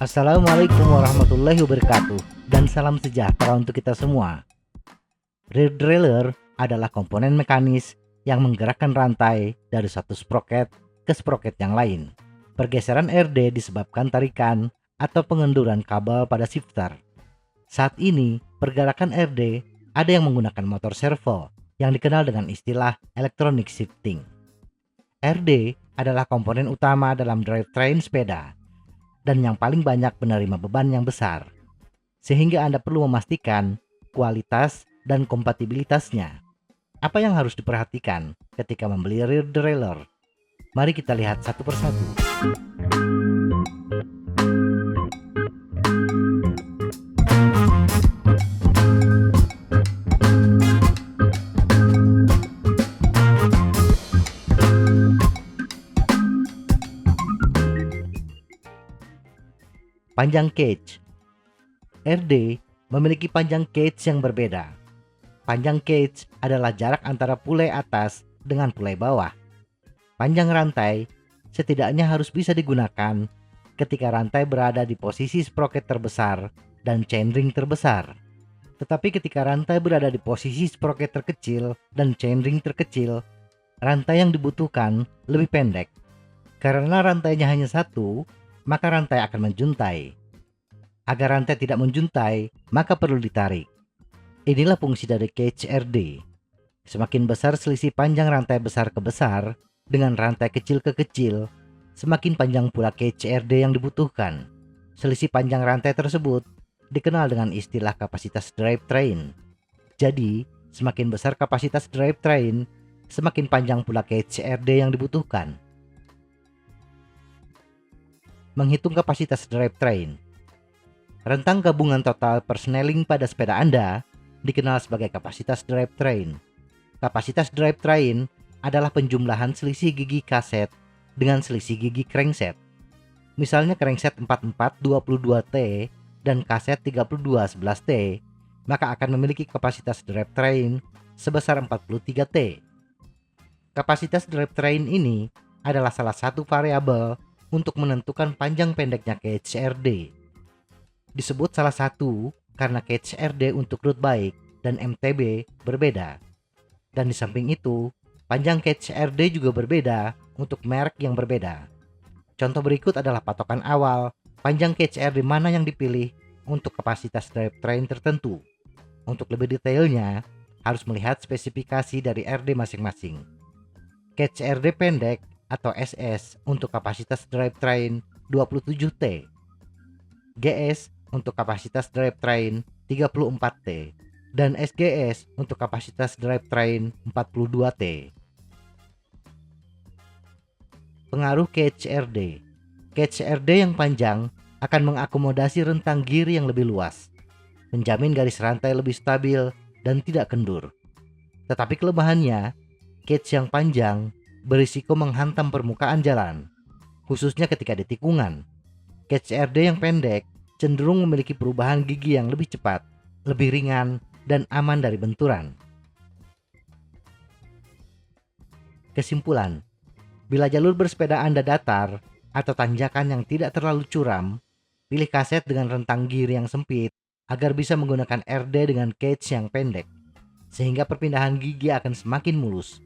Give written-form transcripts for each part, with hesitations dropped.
Assalamualaikum warahmatullahi wabarakatuh, dan salam sejahtera untuk kita semua. Rear derailleur adalah komponen mekanis yang menggerakkan rantai dari satu sproket ke sproket yang lain. Pergeseran RD disebabkan tarikan atau pengenduran kabel pada shifter. Saat ini, pergerakan RD ada yang menggunakan motor servo yang dikenal dengan istilah electronic shifting. RD adalah komponen utama dalam drivetrain sepeda dan yang paling banyak menerima beban yang besar, sehingga Anda perlu memastikan kualitas dan kompatibilitasnya. Apa yang harus diperhatikan ketika membeli rear derailleur? Mari kita lihat satu persatu. Panjang cage. RD memiliki panjang cage yang berbeda. Panjang cage adalah jarak antara pulai atas dengan pulai bawah. Panjang rantai setidaknya harus bisa digunakan ketika rantai berada di posisi sproket terbesar dan chainring terbesar. Tetapi ketika rantai berada di posisi sproket terkecil dan chainring terkecil, rantai yang dibutuhkan lebih pendek. Karena rantainya hanya satu, maka rantai akan menjuntai. Agar rantai tidak menjuntai, maka perlu ditarik. Inilah fungsi dari cage RD. Semakin besar selisih panjang rantai besar ke besar dengan rantai kecil ke kecil, semakin panjang pula cage RD yang dibutuhkan. Selisih panjang rantai tersebut dikenal dengan istilah kapasitas drivetrain. Jadi, semakin besar kapasitas drivetrain, semakin panjang pula cage RD yang dibutuhkan. Menghitung kapasitas drivetrain. Rentang gabungan total persneling pada sepeda Anda dikenal sebagai kapasitas drivetrain. Kapasitas drivetrain adalah penjumlahan selisih gigi kaset dengan selisih gigi crankset. Misalnya crankset 4422T dan kaset 3211T, maka akan memiliki kapasitas drivetrain sebesar 43T. Kapasitas drivetrain ini adalah salah satu variabel untuk menentukan panjang pendeknya cage RD. Disebut salah satu karena cage RD untuk road bike dan MTB berbeda. Dan di samping itu, panjang cage RD juga berbeda untuk merek yang berbeda. Contoh berikut adalah patokan awal panjang cage RD mana yang dipilih untuk kapasitas drivetrain tertentu. Untuk lebih detailnya, harus melihat spesifikasi dari RD masing-masing. Cage RD pendek atau SS untuk kapasitas drivetrain 27T, GS untuk kapasitas drivetrain 34T, dan SGS untuk kapasitas drivetrain 42T. Pengaruh cage RD. Cage RD yang panjang akan mengakomodasi rentang gear yang lebih luas, menjamin garis rantai lebih stabil dan tidak kendur. Tetapi kelemahannya, cage yang panjang berisiko menghantam permukaan jalan, khususnya ketika di tikungan. Cage RD yang pendek cenderung memiliki perubahan gigi yang lebih cepat, lebih ringan, dan aman dari benturan. Kesimpulan, bila jalur bersepeda Anda datar atau tanjakan yang tidak terlalu curam, pilih kaset dengan rentang gear yang sempit agar bisa menggunakan RD dengan cage yang pendek, sehingga perpindahan gigi akan semakin mulus.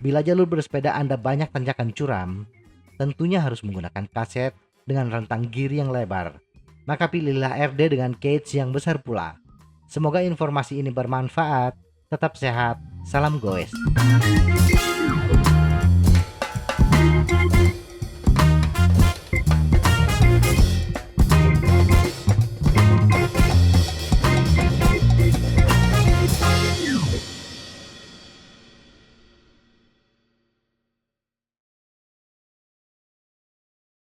Bila jalur bersepeda Anda banyak tanjakan curam, tentunya harus menggunakan kaset dengan rentang gear yang lebar. Maka pilihlah RD dengan cage yang besar pula. Semoga informasi ini bermanfaat. Tetap sehat. Salam goes.